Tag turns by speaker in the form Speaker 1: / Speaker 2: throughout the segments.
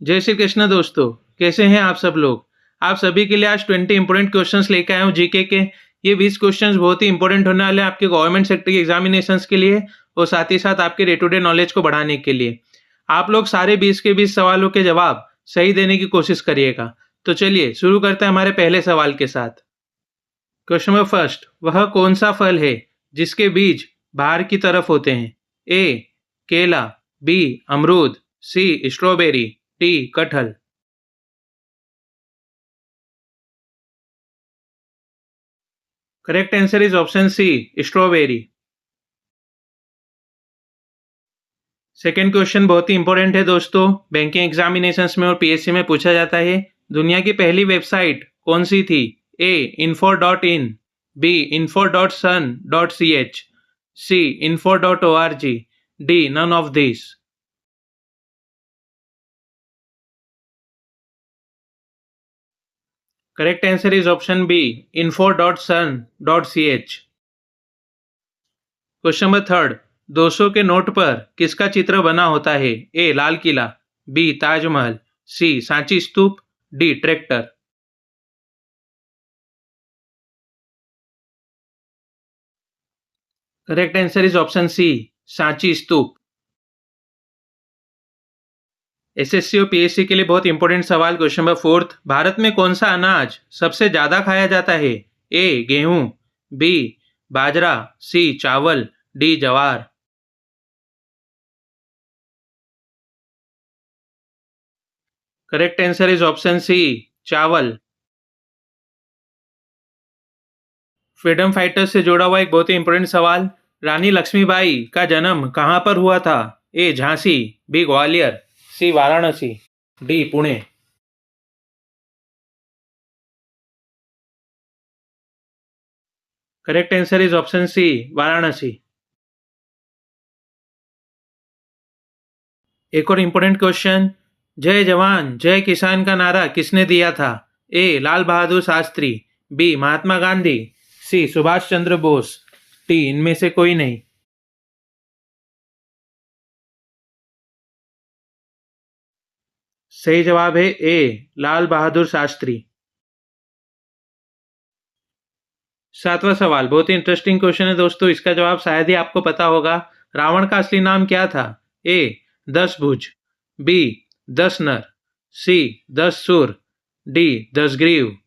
Speaker 1: जय श्री कृष्ण दोस्तों, कैसे हैं आप सब लोग। आप सभी के लिए आज 20 इंपॉर्टेंट क्वेश्चंस लेकर आया हूँ जीके के। ये 20 क्वेश्चंस बहुत ही इंपॉर्टेंट होने वाले हैं आपके गवर्नमेंट सेक्टर की एग्जामिनेशंस के लिए और साथ ही साथ आपके डे टू डे नॉलेज को बढ़ाने के लिए। आप लोग सारे 20 के 20 सवालों के जवाब सही देने की कोशिश करिएगा। तो चलिए शुरू करते हैं हमारे पहले सवाल के साथ। क्वेश्चन नंबर फर्स्ट, वह कौन सा फल है जिसके बीज बाहर की तरफ होते हैं? ए केला, बी अमरूद, सी स्ट्रॉबेरी, डी कटहल। Correct answer is option C strawberry. Second question बहुत ही इंपॉर्टेंट है दोस्तों, बैंकिंग एग्जामिनेशंस में और पीएससी में पूछा जाता है। दुनिया की पहली वेबसाइट कौन सी थी? A info.in, B info.sun.ch, C info.org, D none of this. Correct answer is option B info.sun.ch। Question number third, 200 के नोट पर किसका चित्र बना होता है? A Lal Qila, B Taj Mahal, C Sanchi Stupa, D tractor. Correct answer is option C Sanchi Stupa. SSC और PSC के लिए बहुत इंपॉर्टेंट सवाल। क्वेश्चन नंबर फोर्थ, भारत में कौन सा अनाज सबसे ज्यादा खाया जाता है? ए गेहूं, बी बाजरा, सी चावल, डी जवार। Correct answer is option C चावल। फ्रीडम फाइटर से जुड़ा हुआ एक बहुत ही इंपॉर्टेंट सवाल, रानी लक्ष्मीबाई का जन्म कहां पर हुआ था? A Jhansi, B Gwalior, C Varanasi, D Pune. Correct answer is option C Varanasi. एक और इंपॉर्टेंट क्वेश्चन, जय जवान जय किसान का नारा किसने दिया था? ए लाल बहादुर शास्त्री, बी महात्मा गांधी, सी सुभाष चंद्र बोस, डी इनमें से कोई नहीं। सही जवाब है ए लाल बहादुर शास्त्री। सातवां सवाल बहुत ही इंटरेस्टिंग क्वेश्चन है दोस्तों, इसका जवाब शायद ही आपको पता होगा। रावण का असली नाम क्या था? ए 10 भुज, बी 10 नर, सी 10 सुर, डी 10 ग्रीव।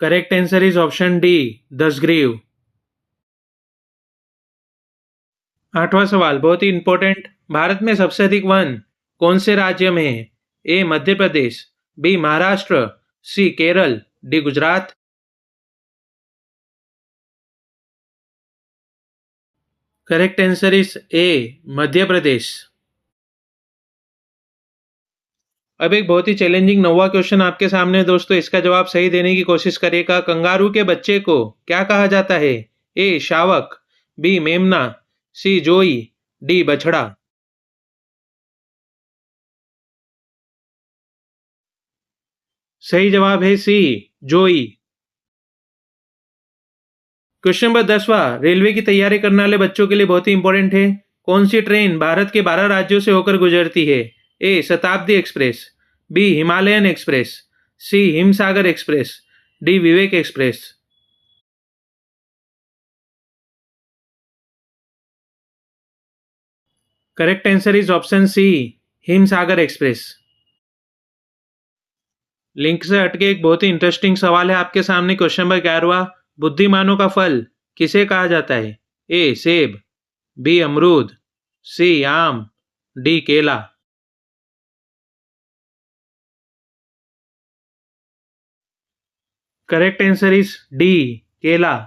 Speaker 1: Correct answer is option D 10 ग्रीव। आठवां सवाल बहुत ही इंपॉर्टेंट, भारत में सबसे अधिक वन कौन से राज्य में है? A Madhya Pradesh, B Maharashtra, C Kerala, D Gujarat. Correct answer is A Madhya Pradesh. अब एक बहुत ही चैलेंजिंग नौवा क्वेश्चन आपके सामने है दोस्तों, इसका जवाब सही देने की कोशिश करेगा। कंगारू के बच्चे को क्या कहा जाता है? ए शावक, बी मेमना, सी जोई, डी बछड़ा। सही जवाब है सी जोई। क्वेश्चन नंबर 10वां, रेलवे की तैयारी करने वाले बच्चों के लिए बहुत ही इंपॉर्टेंट है। कौन सी ट्रेन भारत के 12 राज्यों से होकर गुजरती है? A Shatabdi express, B Himalayan express, C Himsagar express, D Vivek express. Correct answer is option C Himsagar express. Link से हटके एक बहुत ही इंटरेस्टिंग सवाल है आपके सामने। क्वेश्चन नंबर 11वां, बुद्धिमानों का फल किसे कहा जाता है? ए सेब, बी अमरूद, सी आम, डी केला। करेक्ट आंसर इज डी केला।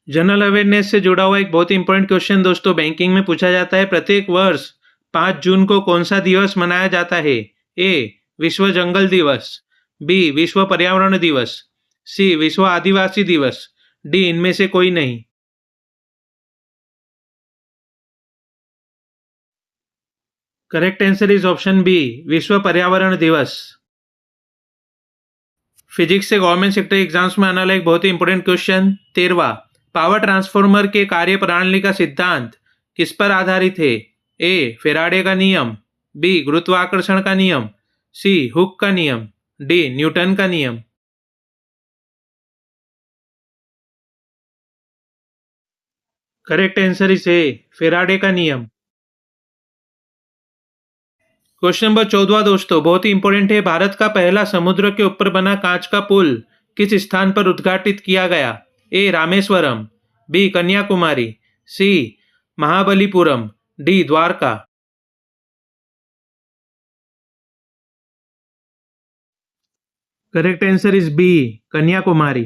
Speaker 1: जनरल अवेयरनेस से जुड़ा हुआ एक बहुत ही इंपॉर्टेंट क्वेश्चन दोस्तों, बैंकिंग में पूछा जाता है। प्रत्येक वर्ष 5 जून को कौन सा दिवस मनाया जाता है? ए विश्व जंगल दिवस, बी विश्व पर्यावरण दिवस, सी विश्व आदिवासी दिवस, डी इनमें से कोई नहीं। Correct answer is option B विश्व पर्यावरण दिवस। फिजिक्स से गवर्नमेंट सेक्टर एग्जाम्स में आने वाला एक बहुत ही इंपॉर्टेंट क्वेश्चन 13वां, पावर ट्रांसफॉर्मर के कार्य प्रणाली का सिद्धांत किस पर आधारित है? ए. फेराडे का नियम, बी. गुरुत्वाकर्षण का नियम, सी. हुक का नियम, डी. न्यूटन का नियम। Correct answer is A. Faraday का नियम। क्वेश्चन नंबर 14 दोस्तों, बहुत ही इंपॉर्टेंट है। भारत का पहला समुद्र के ऊपर बना कांच का पुल किस स्थान पर उद्घाटित किया गया? A. Rameswaram, B. Kanyakumari, C. Mahabalipuram, D. Dwarka. Correct answer is B. Kanyakumari.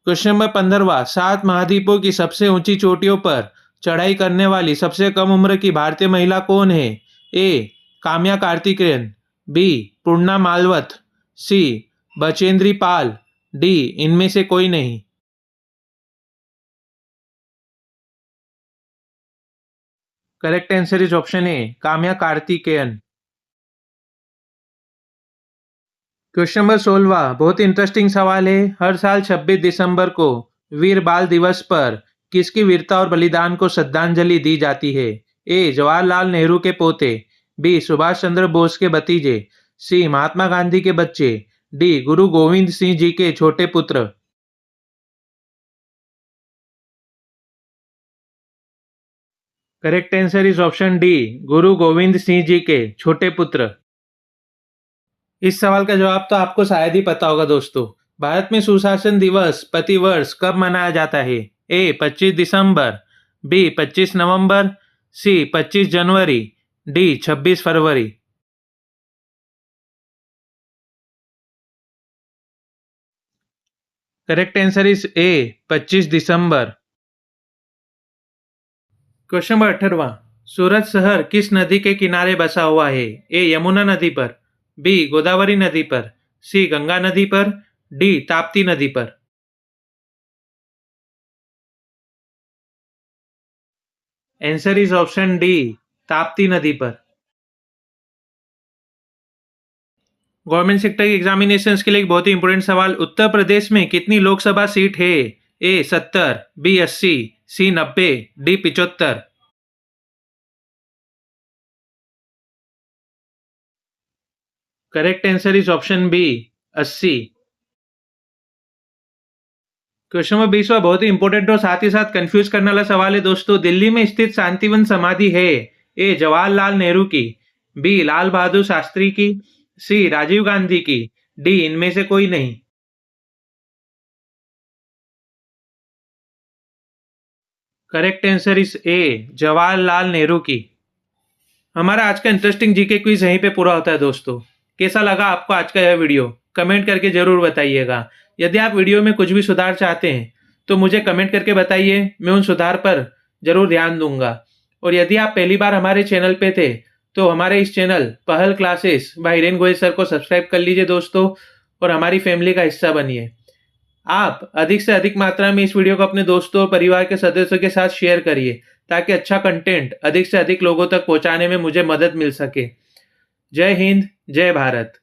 Speaker 1: Question number 15, 7 महाद्वीपों की सबसे ऊंची चोटियों पर चढ़ाई करने वाली सबसे कम उम्र की भारतीय महिला कौन है? ए. काम्या कार्तिकेयन, बी. पूर्णा मालवत, सी. बचेंद्री पाल, डी. इनमें से कोई नहीं। Correct answer is option A. Kamya Karthikeyan. Question number 16, बहुत इंटरेस्टिंग सवाल है। हर साल 26 दिसंबर को वीर बाल दिवस पर किसकी वीरता और बलिदान को श्रद्धांजलि दी जाती है? ए. जवाहरलाल नेहरू के पोते, बी. सुभाष चंद्र बोस के भतीजे, सी. महात्मा गांधी के बच्चे, डी. गुरु गोविंद सिंह जी के छोटे पुत्र। Correct answer is option D. गुरु गोविंद सिंह जी के छोटे पुत्र। इस सवाल का जवाब तो आपको शायद ही पता होगा दोस्तों। भारत में सुशासन दिवस प्रतिवर्ष कब मनाया जाता है? ए. 25 दिसंबर, बी. 25 नवंबर, सी. 25 जनवरी, डी. 26 फरवरी। Correct answer is A. 25 दिसंबर। क्वेश्चन नंबर 18, सूरत शहर किस नदी के किनारे बसा हुआ है? ए. यमुना नदी पर, बी. गोदावरी नदी पर, सी. गंगा नदी पर, डी. ताप्ती नदी पर। Answer is option D. Tapti नदी पर। गवर्नमेंट सेक्टर की एग्जामिनेशंस के लिए एक बहुत ही इंपॉर्टेंट सवाल। उत्तर प्रदेश में कितनी लोकसभा सीट है? A. 70, B. 80, C. 90, D. 75। Correct answer is option B. 80। Question number 20 बहुत ही इंपॉर्टेंट और साथ ही साथ कंफ्यूज करने वाला सवाल है दोस्तों। दिल्ली में स्थित शांतिवन समाधि है? ए. जवाहरलाल नेहरू की, बी. लाल बहादुर शास्त्री की, सी. राजीव गांधी की, डी. इनमें से कोई नहीं। करेक्ट आंसर इज ए. जवाहरलाल नेहरू की। हमारा आज का इंटरेस्टिंग जीके क्विज यहीं पे पूरा होता है दोस्तों। कैसा लगा आपको आज का यह वीडियो? कमेंट करके जरूर बताइएगा। यदि आप वीडियो में कुछ भी सुधार चाहते हैं तो मुझे कमेंट करके बताइए, मैं उन सुधार पर जरूर ध्यान दूंगा। और यदि आप पहली बार हमारे चैनल पे थे तो हमारे इस चैनल पहल classes bye Hiren Goyal sir को सब्सक्राइब कर लीजिए दोस्तों, और हमारी फैमिली का हिस्सा बनिए। आप अधिक से अधिक मात्रा में इस वीडियो को अपने दोस्तों और परिवार के सदस्यों के साथ शेयर करिए, ताकि अच्छा कंटेंट अधिक से अधिक लोगों तक पहुंचाने में मुझे मदद मिल सके। जय हिंद, जय भारत।